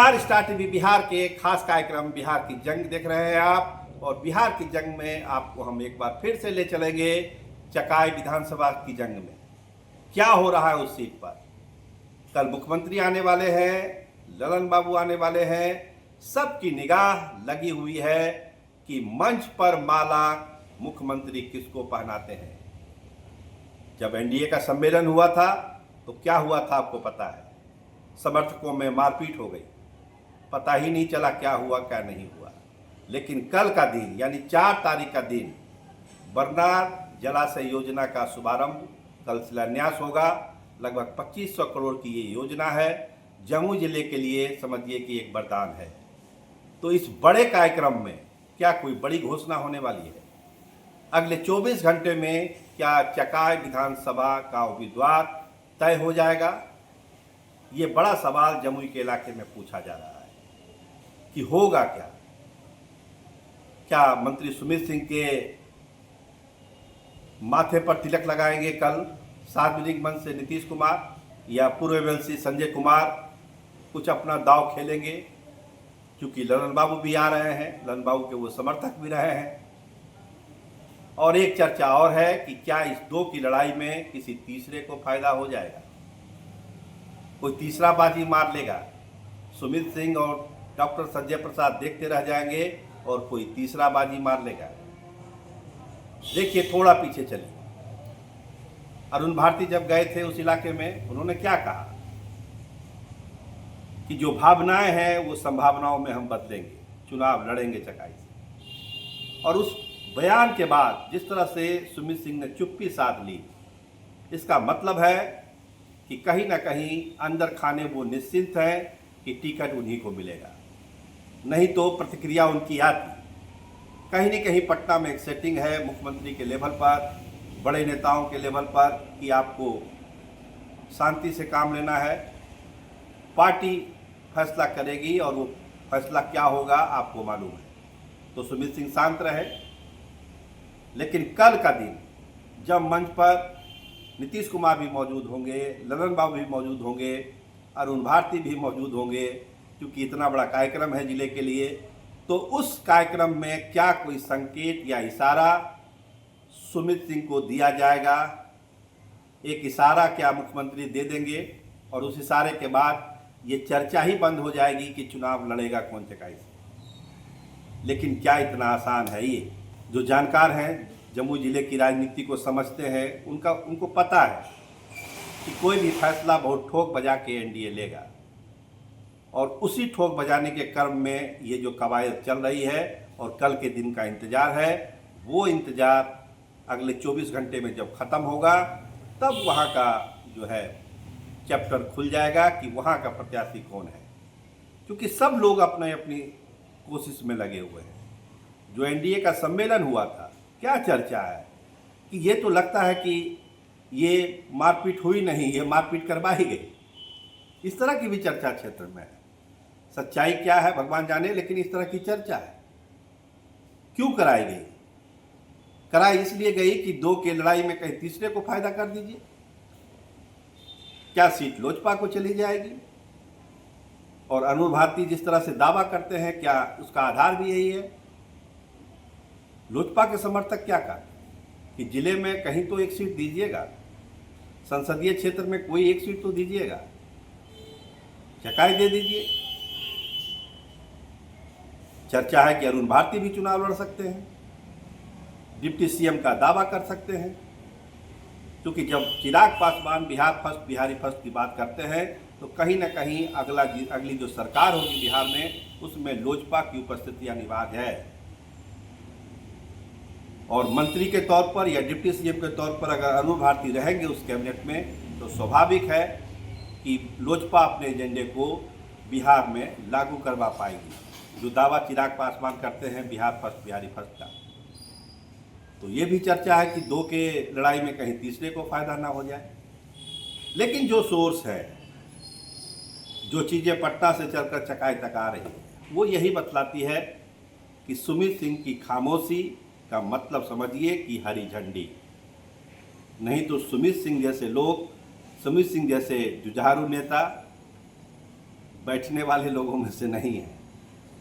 नमस्कार, star TV Bihar के खास कार्यक्रम बिहार की जंग देख रहे हैं आप। और बिहार की जंग में आपको हम एक बार फिर से ले चलेंगे चकाई विधानसभा की जंग में। क्या हो रहा है उस सीट पर। कल मुख्यमंत्री आने वाले हैं, ललन बाबू आने वाले हैं। सबकी निगाह लगी हुई है कि मंच पर माला मुख्यमंत्री किसको पहनाते हैं। जब एनडीए का सम्मेलन हुआ था तो क्या हुआ था आपको पता है। समर्थकों में मारपीट हो गई, पता ही नहीं चला क्या हुआ क्या नहीं हुआ। लेकिन कल का दिन यानी 4 तारीख का दिन बरनार जलाशय योजना का शुभारंभ, कल शिलान्यास होगा। लगभग 2500 करोड़ की ये योजना है। जमुई जिले के लिए समझिए कि एक वरदान है। तो इस बड़े कार्यक्रम में क्या कोई बड़ी घोषणा होने वाली है। अगले 24 घंटे में क्या चकाई विधानसभा का उम्मीदवार तय हो जाएगा। ये बड़ा सवाल जमुई के इलाके में पूछा जा रहा है कि होगा क्या। क्या मंत्री सुमित सिंह के माथे पर तिलक लगाएंगे कल सार्वजनिक मंच से नीतीश कुमार, या पूर्व एमएलसी संजय कुमार कुछ अपना दांव खेलेंगे। क्योंकि ललन बाबू भी आ रहे हैं, ललन बाबू के वो समर्थक भी रहे हैं। और एक चर्चा और है कि क्या इस दो की लड़ाई में किसी तीसरे को फायदा हो जाएगा, कोई तीसरा बाजी मार लेगा। सुमित सिंह और डॉक्टर संजय प्रसाद देखते रह जाएंगे और कोई तीसरा बाजी मार लेगा। देखिए, थोड़ा पीछे चलिए। अरुण भारती जब गए थे उस इलाके में, उन्होंने क्या कहा कि जो भावनाएं हैं वो संभावनाओं में हम बदलेंगे, चुनाव लड़ेंगे चकाई से। और उस बयान के बाद जिस तरह से सुमित सिंह ने चुप्पी साध ली, इसका मतलब है कि कहीं ना कहीं अंदर खाने वो निश्चिंत है कि टिकट उन्हीं को मिलेगा। नहीं तो प्रतिक्रिया उनकी आती। कहीं न कहीं पटना में एक सेटिंग है मुख्यमंत्री के लेवल पर, बड़े नेताओं के लेवल पर, कि आपको शांति से काम लेना है। पार्टी फैसला करेगी और वो फैसला क्या होगा आपको मालूम है। तो सुमित सिंह शांत रहे। लेकिन कल का दिन जब मंच पर नीतीश कुमार भी मौजूद होंगे, ललन बाबू भी मौजूद होंगे, अरुण भारती भी मौजूद होंगे, क्योंकि इतना बड़ा कार्यक्रम है जिले के लिए, तो उस कार्यक्रम में क्या कोई संकेत या इशारा सुमित सिंह को दिया जाएगा। एक इशारा क्या मुख्यमंत्री दे देंगे और उस इशारे के बाद ये चर्चा ही बंद हो जाएगी कि चुनाव लड़ेगा कौन चकाई से। लेकिन क्या इतना आसान है ये। जो जानकार हैं, जमुई जिले की राजनीति को समझते हैं, उनको पता है कि कोई भी फैसला बहुत ठोक बजा के एनडीए लेगा। और उसी ठोक बजाने के क्रम में ये जो कवायद चल रही है और कल के दिन का इंतजार है, वो इंतजार अगले 24 घंटे में जब ख़त्म होगा तब वहाँ का जो है चैप्टर खुल जाएगा कि वहाँ का प्रत्याशी कौन है। क्योंकि सब लोग अपने अपनी कोशिश में लगे हुए हैं। जो एनडीए का सम्मेलन हुआ था, क्या चर्चा है कि ये तो लगता है कि ये मारपीट हुई नहीं, ये मारपीट करवाई गई। इस तरह की भी चर्चा क्षेत्र में है। सच्चाई क्या है भगवान जाने, लेकिन इस तरह की चर्चा है। क्यों कराई गई? कराई इसलिए गई कि दो के लड़ाई में कहीं तीसरे को फायदा कर दीजिए। क्या सीट लोजपा को चली जाएगी? और अरुण भारती जिस तरह से दावा करते हैं, क्या उसका आधार भी यही है? लोजपा के समर्थक क्या कहते कि जिले में कहीं तो एक सीट दीजिएगा, संसदीय क्षेत्र में कोई एक सीट तो दीजिएगा, चकाई दे दीजिए। चर्चा है कि अरुण भारती भी चुनाव लड़ सकते हैं, डिप्टी सीएम का दावा कर सकते हैं। क्योंकि जब चिराग पासवान बिहार फर्स्ट, बिहारी फर्स्ट की बात करते हैं तो कहीं ना कहीं अगली जो सरकार होगी बिहार में, उसमें लोजपा की उपस्थिति अनिवार्य है। और मंत्री के तौर पर या डिप्टी सीएम के तौर पर अगर अरुण भारती रहेंगे उस कैबिनेट में, तो स्वाभाविक है कि लोजपा अपने एजेंडे को बिहार में लागू करवा पाएगी। जो दावा चिराग पासवान करते हैं बिहार फर्स्ट, बिहारी फर्स्ट का, तो ये भी चर्चा है कि दो के लड़ाई में कहीं तीसरे को फायदा ना हो जाए। लेकिन जो सोर्स है, जो चीज़ें पटना से चलकर चकाई तक आ रही है, वो यही बतलाती है कि सुमित सिंह की खामोशी का मतलब समझिए कि हरी झंडी। नहीं तो सुमित सिंह जैसे लोग, सुमित सिंह जैसे जुझारू नेता बैठने वाले लोगों में से नहीं है।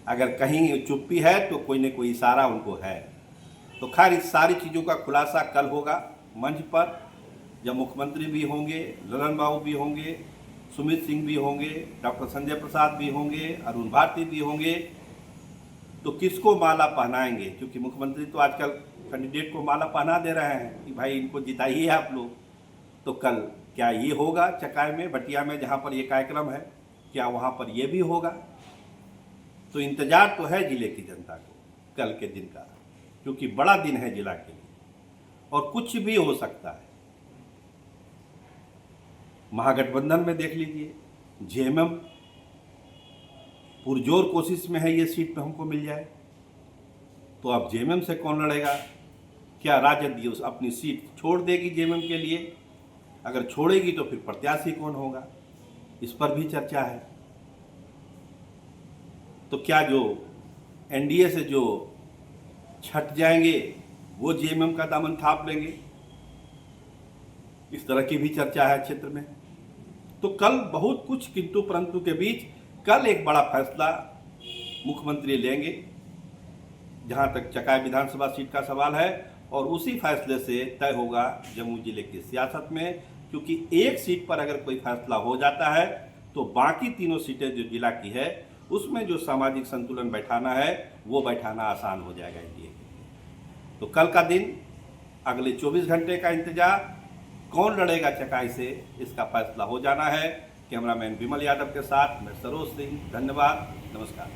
अगर कहीं चुप्पी है तो कोई न कोई इशारा उनको है। तो खैर इस सारी चीज़ों का खुलासा कल होगा मंच पर, जब मुख्यमंत्री भी होंगे, ललन बाबू भी होंगे, सुमित सिंह भी होंगे, डॉक्टर संजय प्रसाद भी होंगे, अरुण भारती भी होंगे। तो किसको माला पहनाएंगे, क्योंकि मुख्यमंत्री तो आजकल कैंडिडेट को माला पहना दे रहे हैं कि भाई इनको जिताइए आप लोग। तो कल क्या ये होगा चकाई में, बटिया में, जहाँ पर ये कार्यक्रम है, क्या वहाँ पर ये भी होगा? तो इंतजार तो है जिले की जनता को कल के दिन का, क्योंकि बड़ा दिन है जिला के लिए और कुछ भी हो सकता है। महागठबंधन में देख लीजिए, जेएमएम पुरजोर कोशिश में है ये सीट पे हमको मिल जाए। तो अब जेएमएम से कौन लड़ेगा? क्या राजद उस अपनी सीट छोड़ देगी जेएमएम के लिए? अगर छोड़ेगी तो फिर प्रत्याशी कौन होगा, इस पर भी चर्चा है। तो क्या जो एनडीए से जो छट जाएंगे वो जेएमएम का दामन थाप लेंगे, इस तरह की भी चर्चा है क्षेत्र में। तो कल बहुत कुछ किंतु परंतु के बीच कल एक बड़ा फैसला मुख्यमंत्री लेंगे जहां तक चकाई विधानसभा सीट का सवाल है, और उसी फैसले से तय होगा जमुई जिले की सियासत में, क्योंकि एक सीट पर अगर कोई फैसला हो जाता है तो बाकी तीनों सीटें जो जिला की है उसमें जो सामाजिक संतुलन बैठाना है वो बैठाना आसान हो जाएगा ये। तो कल का दिन, अगले 24 घंटे का इंतजार, कौन लड़ेगा चकाई से, इसका फैसला हो जाना है। कैमरामैन विमल यादव के साथ मैं सरोज सिंह, धन्यवाद, नमस्कार।